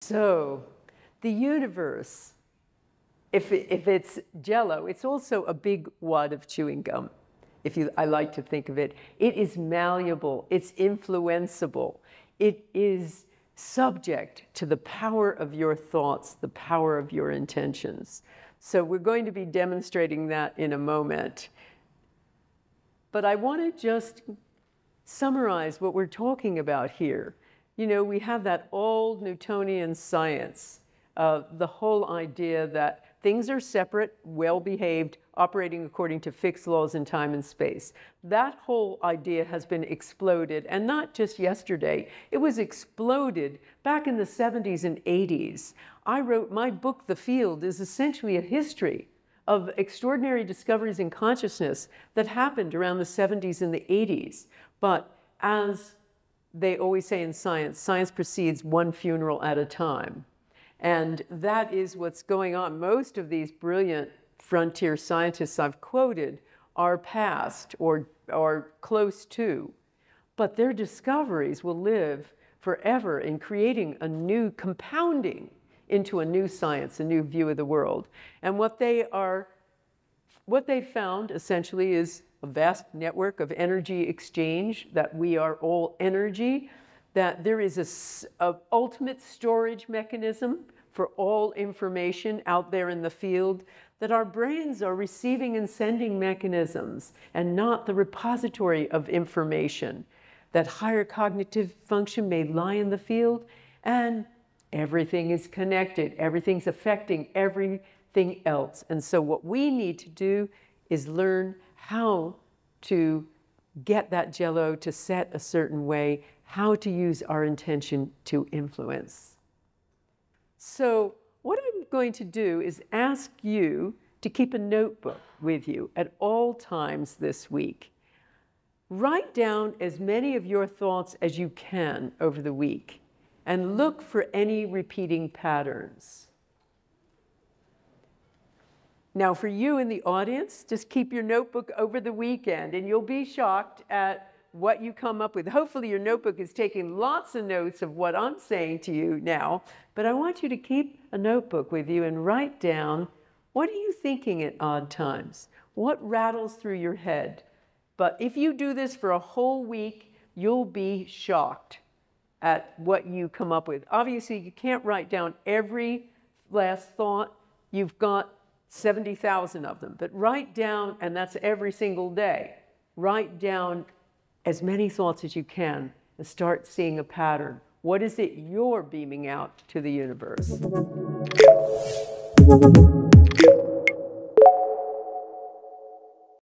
So, the universe, if it's Jell-O, it's also a big wad of chewing gum. I like to think of it. It is malleable. It's influenceable. It is subject to the power of your thoughts, the power of your intentions. So we're going to be demonstrating that in a moment. But I want to just summarize what we're talking about here. You know, we have that old Newtonian science, the whole idea that things are separate, well-behaved, operating according to fixed laws in time and space. That whole idea has been exploded, and not just yesterday. It was exploded back in the 70s and 80s. I wrote my book, The Field, is essentially a history of extraordinary discoveries in consciousness that happened around the 70s and the 80s. But as they always say in science, science proceeds one funeral at a time. And that is what's going on. Most of these brilliant frontier scientists I've quoted are past or close to, but their discoveries will live forever in creating a new, compounding into a new science, a new view of the world. And what they found essentially is a vast network of energy exchange, that we are all energy, that there is a ultimate storage mechanism for all information out there in the field, that our brains are receiving and sending mechanisms and not the repository of information, that higher cognitive function may lie in the field, and everything is connected, everything's affecting everything else. And so what we need to do is learn how to get that Jell-O to set a certain way, how to use our intention to influence. So what I'm going to do is ask you to keep a notebook with you at all times this week. Write down as many of your thoughts as you can over the week and look for any repeating patterns. Now, for you in the audience, just keep your notebook over the weekend and you'll be shocked at what you come up with. Hopefully your notebook is taking lots of notes of what I'm saying to you now, but I want you to keep a notebook with you and write down, what are you thinking at odd times? What rattles through your head? But if you do this for a whole week, you'll be shocked at what you come up with. Obviously, you can't write down every last thought. You've got 70,000 of them, but write down, and that's every single day, write down as many thoughts as you can and start seeing a pattern. What is it you're beaming out to the universe?